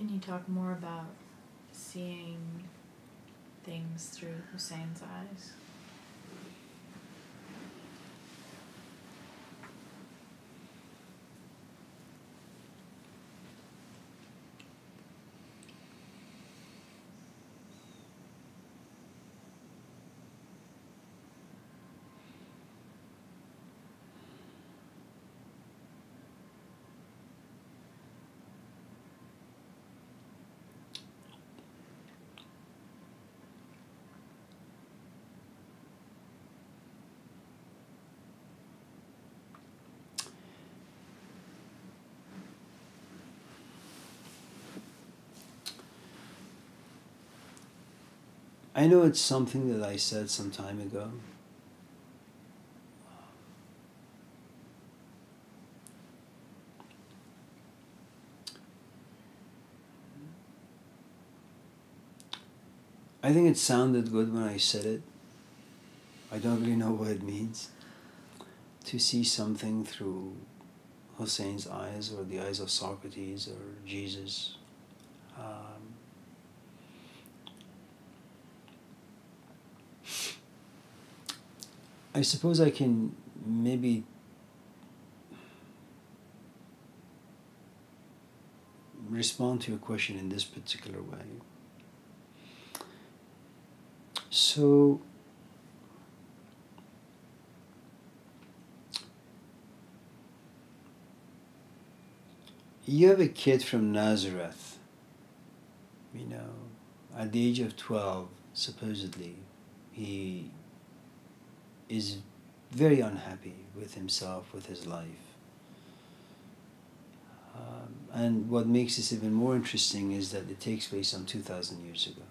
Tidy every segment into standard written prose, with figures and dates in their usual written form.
Can you talk more about seeing things through Hussein's eyes? I know it's something that I said some time ago. I think it sounded good when I said it. I don't really know what it means. To see something through Hussein's eyes, or the eyes of Socrates, or Jesus. I suppose I can maybe respond to your question in this particular way. So, you have a kid from Nazareth, at the age of 12, supposedly, he is very unhappy with himself, with his life. And what makes this even more interesting is that it takes place some 2,000 years ago,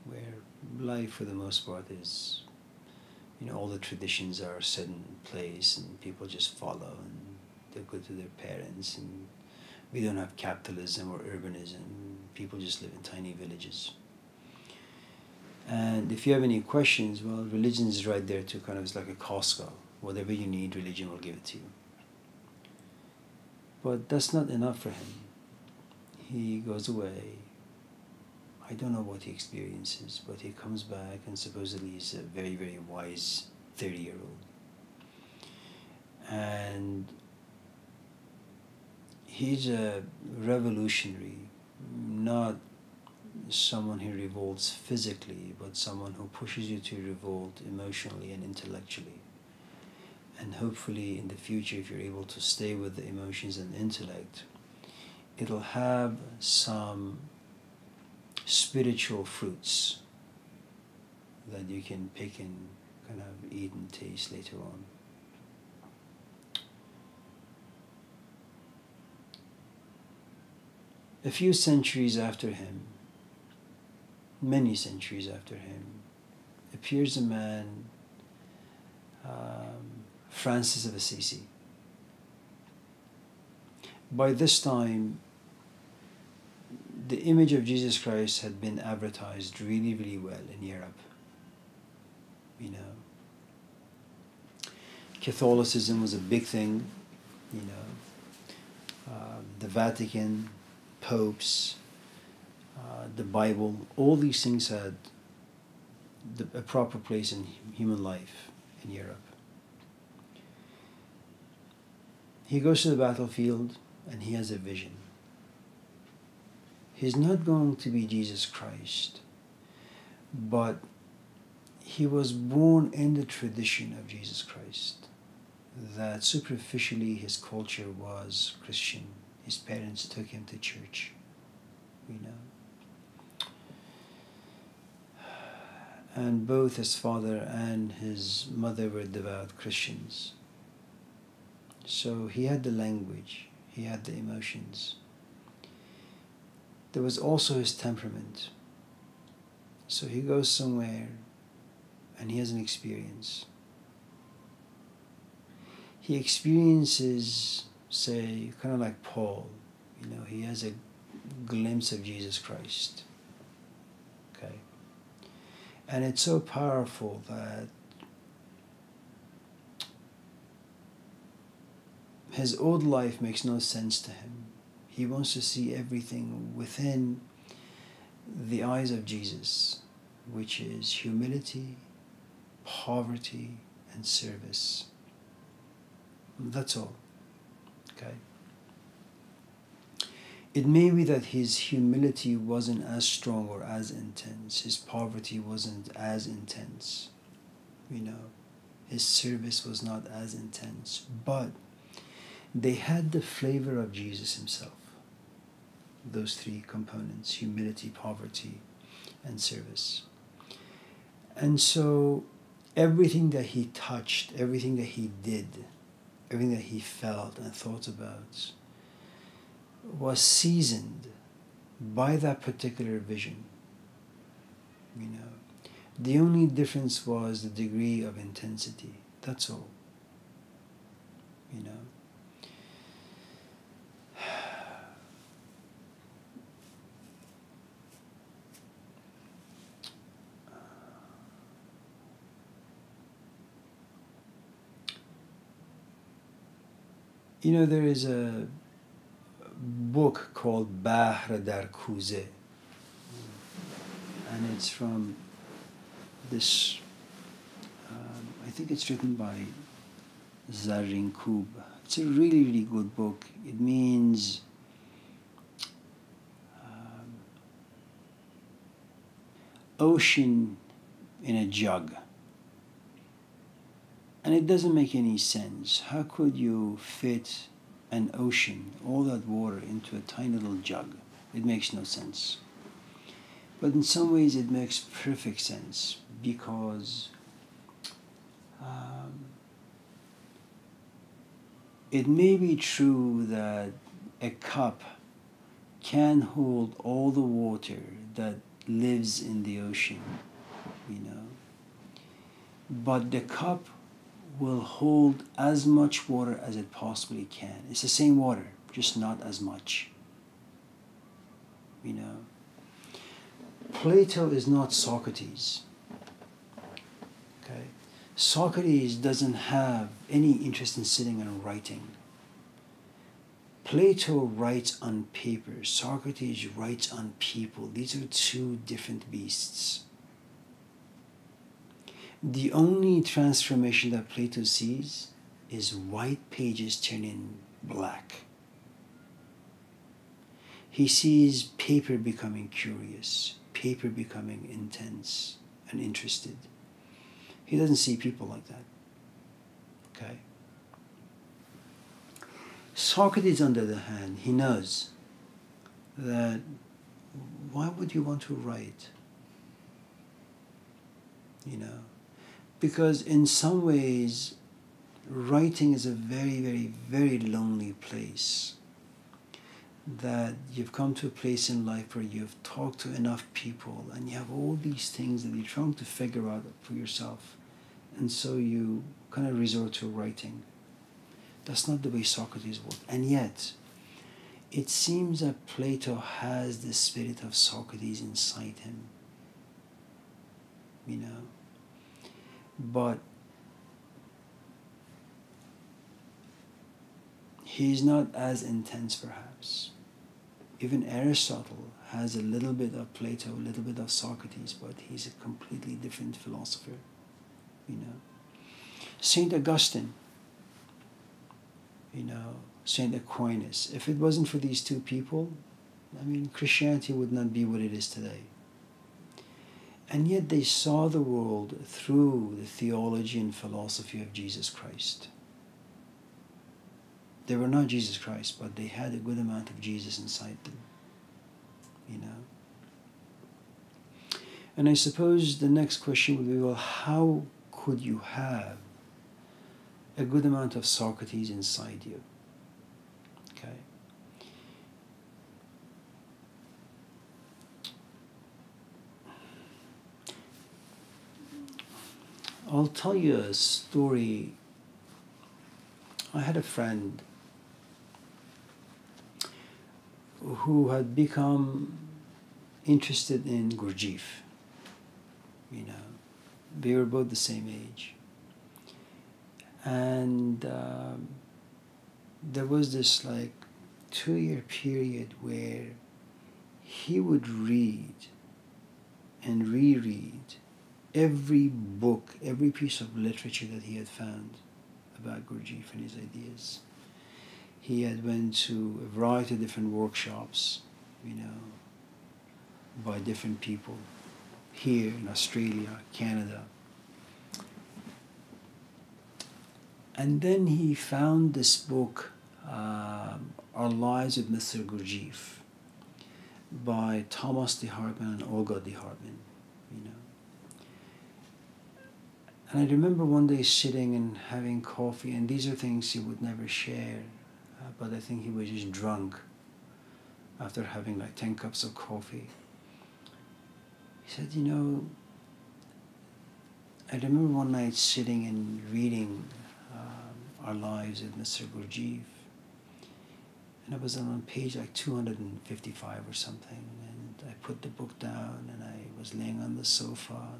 where life for the most part is, all the traditions are set in place and people just follow and they're good to their parents, and we don't have capitalism or urbanism. People just live in tiny villages. And if you have any questions, well, religion is right there to it's like a Costco. Whatever you need, religion will give it to you. But that's not enough for him. He goes away. I don't know what he experiences, but he comes back and supposedly he's a very, very wise 30-year-old. And he's a revolutionary, not someone who revolts physically, but someone who pushes you to revolt emotionally and intellectually. And hopefully in the future, if you're able to stay with the emotions and intellect, it'll have some spiritual fruits that you can pick and eat and taste later on. A few centuries after him, many centuries after him, appears a man, Francis of Assisi. By this time, the image of Jesus Christ had been advertised really, really well in Europe. Catholicism was a big thing, the Vatican, popes, the Bible, all these things had a proper place in human life in Europe. He goes to the battlefield and he has a vision. He's not going to be Jesus Christ, but he was born in the tradition of Jesus Christ, that superficially his culture was Christian. His parents took him to church, And both his father and his mother were devout Christians. So he had the language, he had the emotions. There was also his temperament. So he goes somewhere and he has an experience. He experiences, say, kind of like Paul, he has a glimpse of Jesus Christ. Okay? And it's so powerful that his old life makes no sense to him. He wants to see everything within the eyes of Jesus, which is humility, poverty, and service. That's all. Okay? It may be that his humility wasn't as strong or as intense. His poverty wasn't as intense. His service was not as intense. But they had the flavor of Jesus himself. Those three components: humility, poverty, and service. And so everything that he touched, everything that he did, everything that he felt and thought about was seasoned by that particular vision. The only difference was the degree of intensity. That's all. There is a book called Bahr dar Kuze, and it's from this, I think it's written by Zarrin Kub. It's a really, really good book. It means ocean in a jug. And it doesn't make any sense. How could you fit an ocean, all that water, into a tiny little jug? It makes no sense. But in some ways it makes perfect sense, because it may be true that a cup can hold all the water that lives in the ocean, but the cup will hold as much water as it possibly can. It's the same water, just not as much. Plato is not Socrates. Okay? Socrates doesn't have any interest in sitting and writing. Plato writes on paper. Socrates writes on people. These are two different beasts. The only transformation that Plato sees is white pages turning black. He sees paper becoming curious, paper becoming intense and interested. He doesn't see people like that. Okay? Socrates, on the other hand, he knows that why would you want to write? Because in some ways, writing is a very, very, very lonely place. That you've come to a place in life where you've talked to enough people and you have all these things that you're trying to figure out for yourself. And so you kind of resort to writing. That's not the way Socrates worked. And yet, it seems that Plato has the spirit of Socrates inside him. But he's not as intense, perhaps. Even Aristotle has a little bit of Plato, a little bit of Socrates, but he's a completely different philosopher. Saint Augustine, Saint Aquinas. If it wasn't for these two people, Christianity would not be what it is today. And yet they saw the world through the theology and philosophy of Jesus Christ. They were not Jesus Christ, but they had a good amount of Jesus inside them. And I suppose the next question would be, well, how could you have a good amount of Socrates inside you? Okay. I'll tell you a story. I had a friend who had become interested in Gurdjieff. They were both the same age. And there was this 2-year period where he would read and reread every book, every piece of literature that he had found about Gurdjieff and his ideas. He had went to a variety of different workshops, by different people here in Australia, Canada. And then he found this book, Our Lives with Mr. Gurdjieff, by Thomas de Hartmann and Olga de Hartmann, And I remember one day sitting and having coffee, and these are things he would never share, but I think he was just drunk after having like 10 cups of coffee. He said, I remember one night sitting and reading Our Lives with Mr. Gurdjieff, and I was on page like 255 or something, and I put the book down and I was laying on the sofa.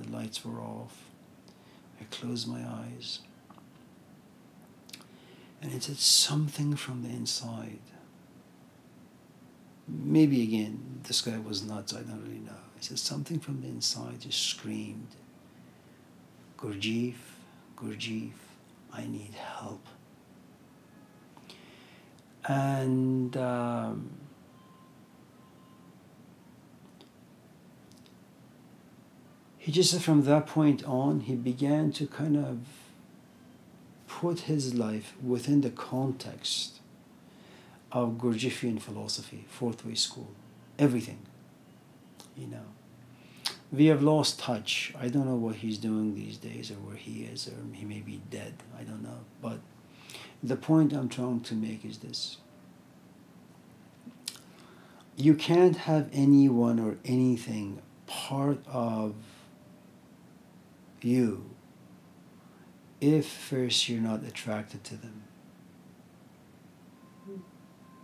The lights were off. I closed my eyes. And it said something from the inside. Maybe again, this guy was nuts, I don't really know. It said something from the inside just screamed, Gurdjieff, Gurdjieff, I need help. And he just said from that point on, he began to kind of put his life within the context of Gurdjieffian philosophy, fourth way school, everything, We have lost touch. I don't know what he's doing these days or where he is, or he may be dead, I don't know. But the point I'm trying to make is this. You can't have anyone or anything part of you if first you're not attracted to them.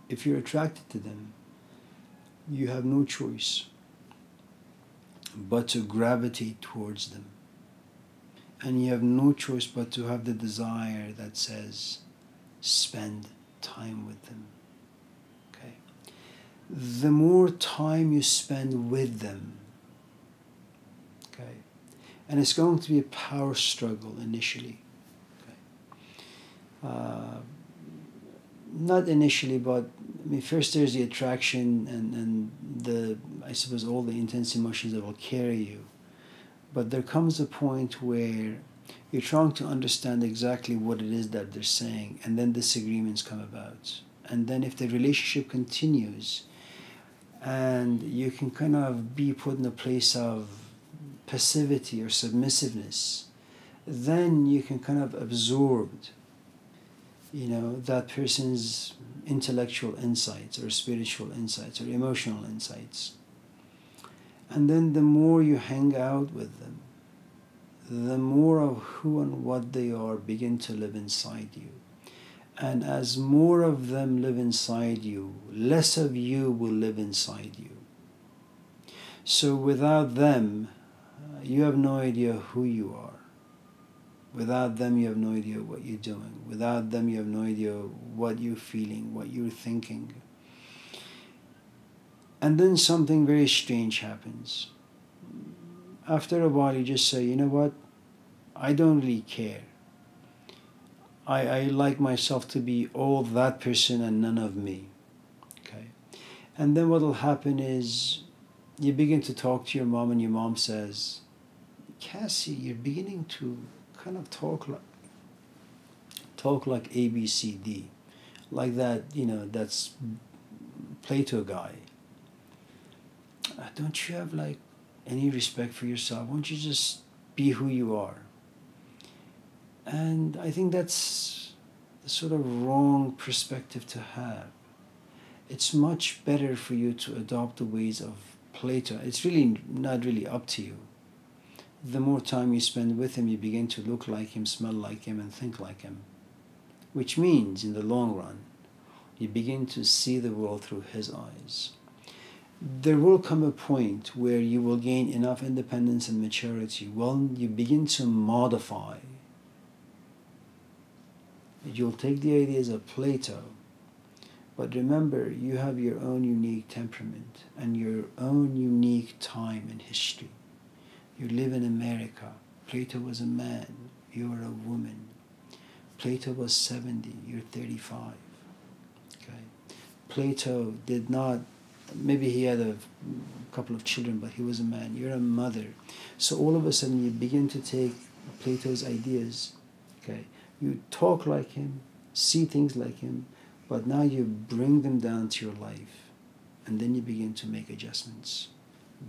If you're attracted to them, you have no choice but to gravitate towards them. And you have no choice but to have the desire that says, spend time with them. Okay? The more time you spend with them, okay, and it's going to be a power struggle initially. Okay? Not initially, but first there's the attraction and the, I suppose, all the intense emotions that will carry you. But there comes a point where you're trying to understand exactly what it is that they're saying, and then disagreements come about. And then if the relationship continues, and you can kind of be put in a place of passivity or submissiveness, then you can kind of absorb that person's intellectual insights or spiritual insights or emotional insights. And then the more you hang out with them, the more of who and what they are begin to live inside you. And as more of them live inside you, less of you will live inside you. So without them, you have no idea who you are. Without them, you have no idea what you're doing. Without them, you have no idea what you're feeling, what you're thinking. And then something very strange happens. After a while, you just say, you know what? I don't really care. I like myself to be all that person and none of me. Okay? And then what will happen is you begin to talk to your mom, and your mom says, Cassie, you're beginning to kind of talk like A, B, C, D. Like that, that's Plato guy. Don't you have like any respect for yourself? Won't you just be who you are? And I think that's the sort of wrong perspective to have. It's much better for you to adopt the ways of Plato. It's really not really up to you. The more time you spend with him, you begin to look like him, smell like him, and think like him. Which means, in the long run, you begin to see the world through his eyes. There will come a point where you will gain enough independence and maturity when you begin to modify You'll take the ideas of Plato, but remember, you have your own unique temperament and your own unique time and history. You live in America. Plato was a man. You are a woman. Plato was 70. You're 35. Okay. Plato did not, maybe he had a couple of children, but he was a man. You're a mother. So all of a sudden you begin to take Plato's ideas. Okay. You talk like him, see things like him, but now you bring them down to your life, and then you begin to make adjustments.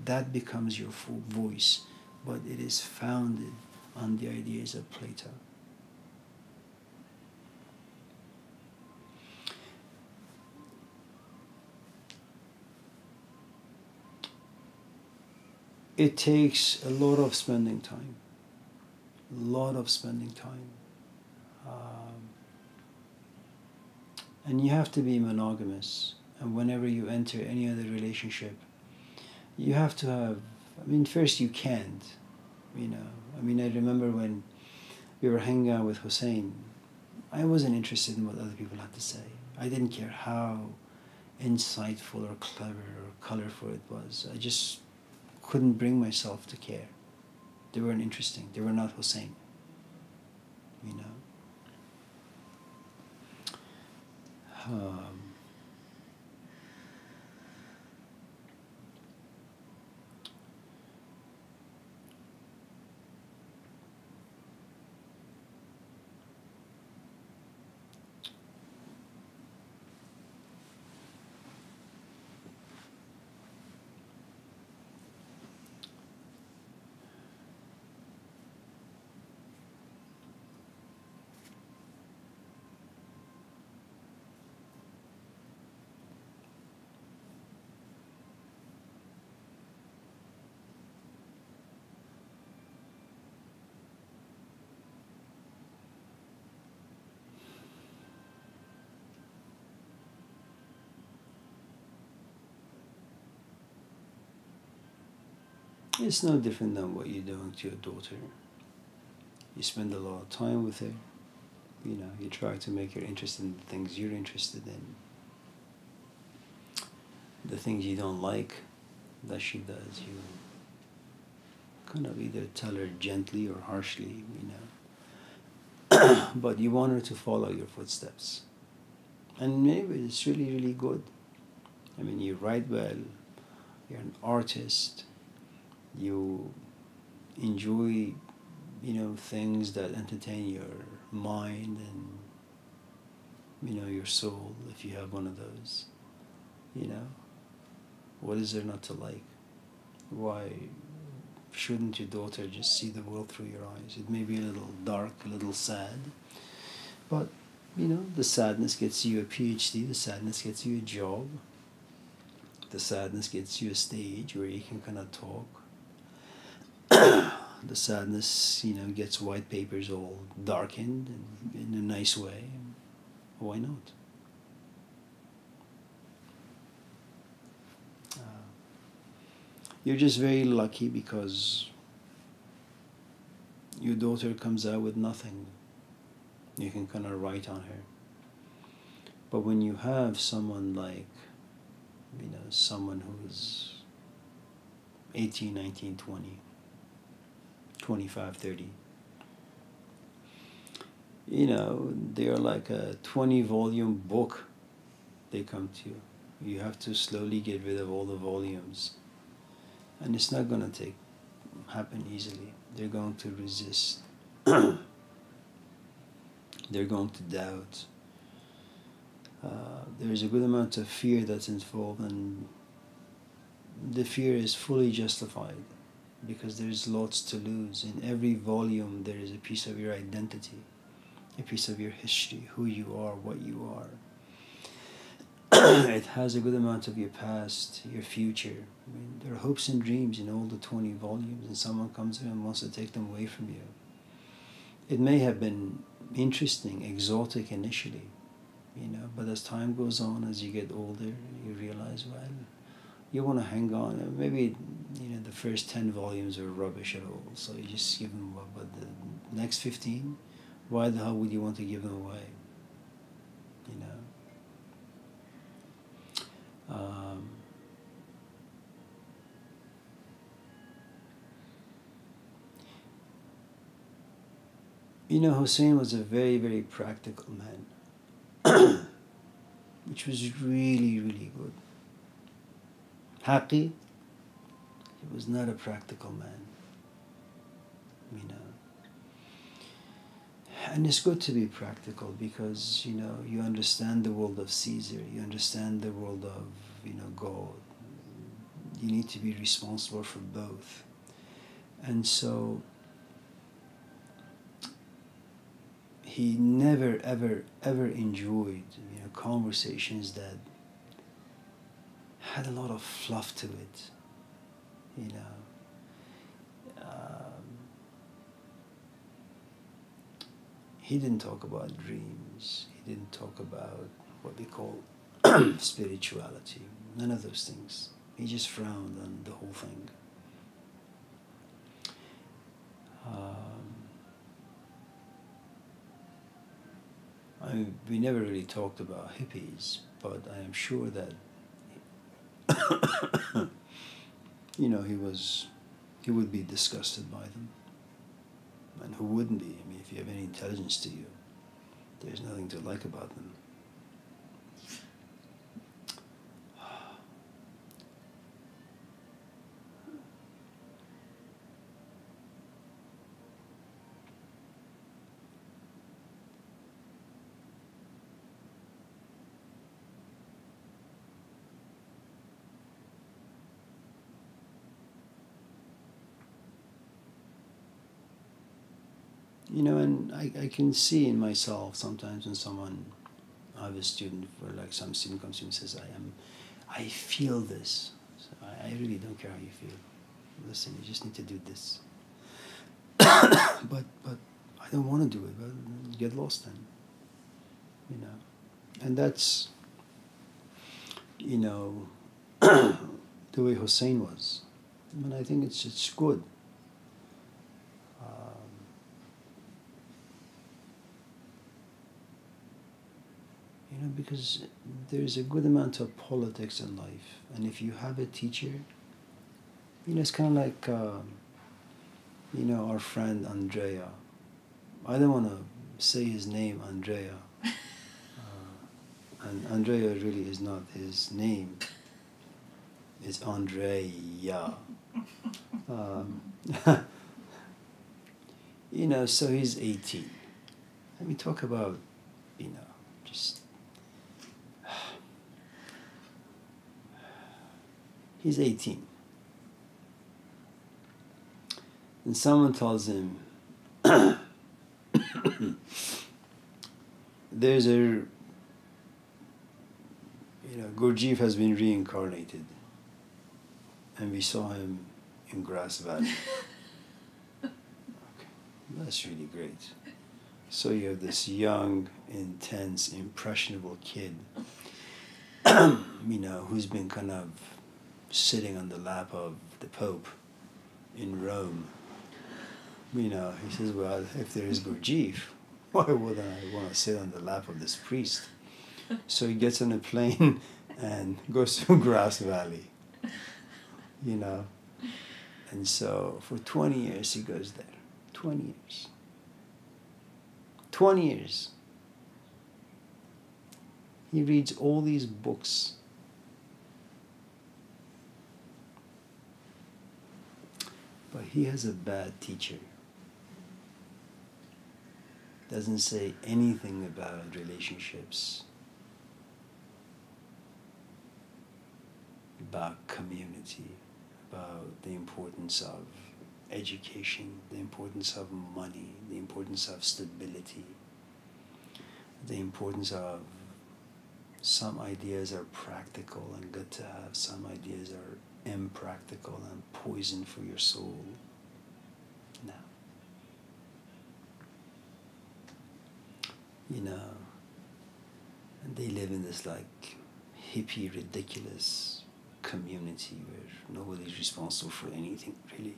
That becomes your full voice, but it is founded on the ideas of Plato. It takes a lot of spending time. And you have to be monogamous. And whenever you enter any other relationship, you have to have, first you can't, I remember when we were hanging out with Hussein, I wasn't interested in what other people had to say. I didn't care how insightful or clever or colorful it was. I just couldn't bring myself to care. They weren't interesting. They were not Hussein. It's no different than what you're doing to your daughter. You spend a lot of time with her. You try to make her interested in the things you're interested in. The things you don't like that she does, you kind of either tell her gently or harshly, but you want her to follow your footsteps. And maybe it's really, really good. You write well, you're an artist, you enjoy, things that entertain your mind and, your soul, if you have one of those. What is there not to like? Why shouldn't your daughter just see the world through your eyes? It may be a little dark, a little sad, but, the sadness gets you a PhD, the sadness gets you a job, the sadness gets you a stage where you can kind of talk. The sadness, gets white papers all darkened and in a nice way. Why not? You're just very lucky because your daughter comes out with nothing. You can kind of write on her. But when you have someone like, someone who's 18, 19, 20, 25, 30, they're like a 20-volume book. They come to you. You have to slowly get rid of all the volumes. And it's not going to happen easily. They're going to resist. They're going to doubt. There's a good amount of fear that's involved, and the fear is fully justified because there's lots to lose. In every volume there is a piece of your identity, a piece of your history, who you are, what you are. It has a good amount of your past, your future. There are hopes and dreams in all the 20 volumes, and someone comes in and wants to take them away from you. It may have been interesting, exotic initially, but as time goes on, as you get older, you realize, well, you want to hang on. Maybe, the first 10 volumes are rubbish at all, so you just give them away. But the next 15, why the hell would you want to give them away? You know, Hussein was a very, very practical man, which was really, really good. Haqi, he was not a practical man, you know. And it's good to be practical because, you know, you understand the world of Caesar, you understand the world of, you know, God. You need to be responsible for both. And so he never, ever, ever enjoyed, you know, conversations that had a lot of fluff to it, you know. He didn't talk about dreams. He didn't talk about what we call spirituality. None of those things. He just frowned on the whole thing. We never really talked about hippies, but I am sure that you know, he would be disgusted by them. And who wouldn't be? I mean, if you have any intelligence to you, there's nothing to like about them. You know, and I can see in myself sometimes when someone, I have a student, or like some student comes to me and says, I feel this. So I really don't care how you feel. Listen, you just need to do this. but I don't want to do it. But get lost then. You know, and that's, you know, the way Hussein was. I mean, I think it's good. You know, because there's a good amount of politics in life, and if you have a teacher, you know, it's kind of like, you know, our friend Andrea. I don't want to say his name, Andrea, and Andrea really is not his name. It's Andrea. You know, so he's 18. And we talk about, you know, just. He's 18. And someone tells him, there's a, you know, Gurdjieff has been reincarnated. And we saw him in Grass Valley. Okay, that's really great. So you have this young, intense, impressionable kid, you know, who's been kind of sitting on the lap of the Pope in Rome. You know, he says, well, if there is Gurdjieff, why wouldn't I want to sit on the lap of this priest? So he gets on a plane and goes to Grass Valley, you know. And so for 20 years he goes there. 20 years. 20 years. He reads all these books. But he has a bad teacher. Doesn't say anything about relationships, about community, about the importance of education, the importance of money, the importance of stability, the importance of some ideas are practical and good to have, some ideas are impractical and poison for your soul. No. You know, and they live in this like hippie, ridiculous community where nobody's responsible for anything really.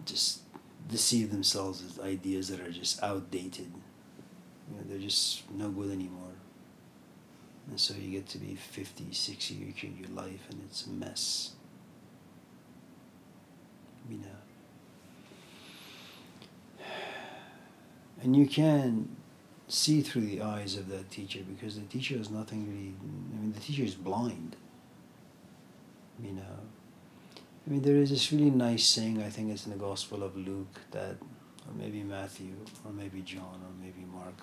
just deceive themselves with ideas that are just outdated. You know, they're just no good anymore. And so you get to be 50, 60 years in your life and it's a mess. You know. And you can see through the eyes of that teacher, because the teacher has nothing really, I mean, the teacher is blind, you know. I mean, there is this really nice saying, I think it's in the Gospel of Luke, that, or maybe Matthew, or maybe John, or maybe Mark,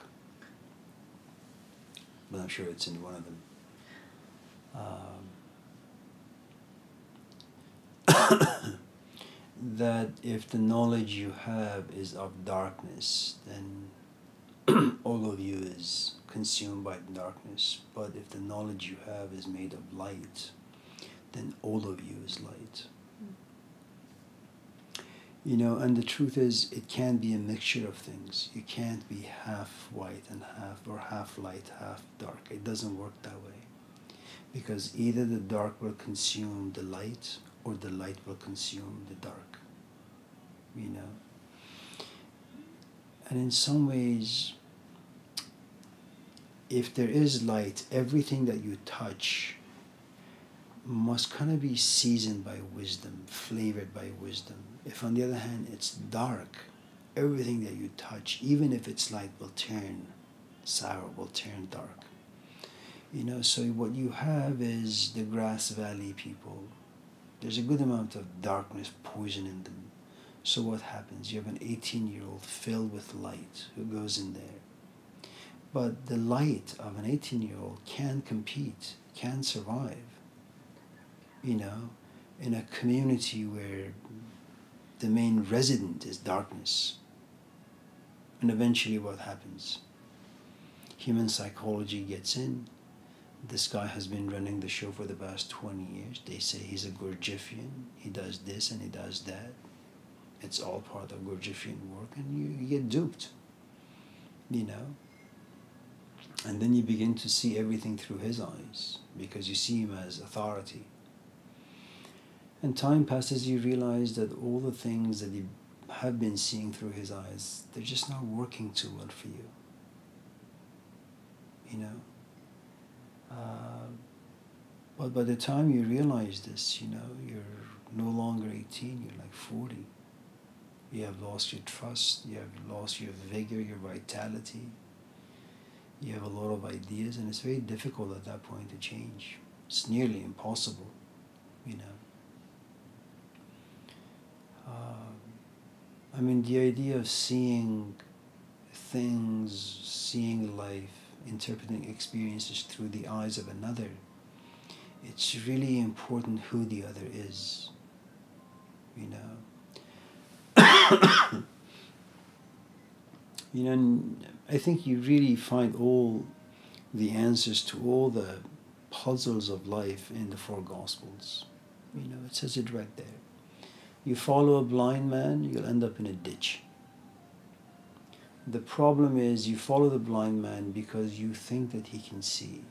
but I'm sure it's in one of them. That if the knowledge you have is of darkness, then all of you is consumed by darkness. But if the knowledge you have is made of light, then all of you is light. You know, and the truth is, it can't be a mixture of things. You can't be half white and half, or half light, half dark. It doesn't work that way. Because either the dark will consume the light, or the light will consume the dark. You know? And in some ways, if there is light, everything that you touch must kind of be seasoned by wisdom, flavored by wisdom. If on the other hand it's dark, everything that you touch, even if it's light, will turn sour, will turn dark. You know, so what you have is the Grass Valley people. There's a good amount of darkness, poison in them. So what happens? You have an 18-year-old filled with light who goes in there. But the light of an 18-year-old can compete, can survive. You know, in a community where the main resident is darkness. And eventually what happens? Human psychology gets in. This guy has been running the show for the past 20 years. They say he's a Gurdjieffian. He does this and he does that. It's all part of Gurdjieffian work, and you get duped. You know? And then you begin to see everything through his eyes, because you see him as authority. And time passes, you realize that all the things that you have been seeing through his eyes, they're just not working too well for you. You know? But by the time you realize this, you know, you're no longer 18, you're like 40. You have lost your trust, you have lost your vigor, your vitality. You have a lot of ideas, and it's very difficult at that point to change. It's nearly impossible, you know. I mean, the idea of seeing things, seeing life, interpreting experiences through the eyes of another, it's really important who the other is, you know. You know, and I think you really find all the answers to all the puzzles of life in the four Gospels. You know, it says it right there. You follow a blind man, you'll end up in a ditch. The problem is you follow the blind man because you think that he can see.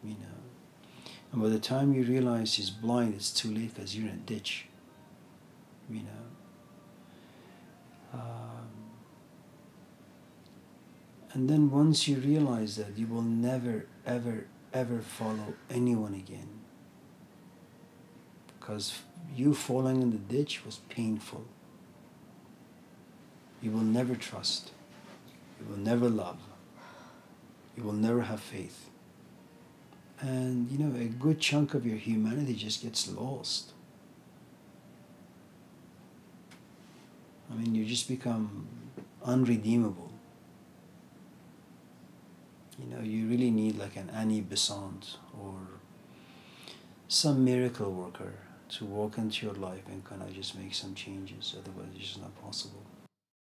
You know. And by the time you realize he's blind, it's too late because you're in a ditch. You know. And then once you realize that, you will never, ever, ever follow anyone again. Because you falling in the ditch was painful. You will never trust. You will never love. You will never have faith. And, you know, a good chunk of your humanity just gets lost. I mean, you just become unredeemable. You know, you really need like an Annie Besant or some miracle worker to walk into your life and kind of just make some changes. Otherwise, it's just not possible.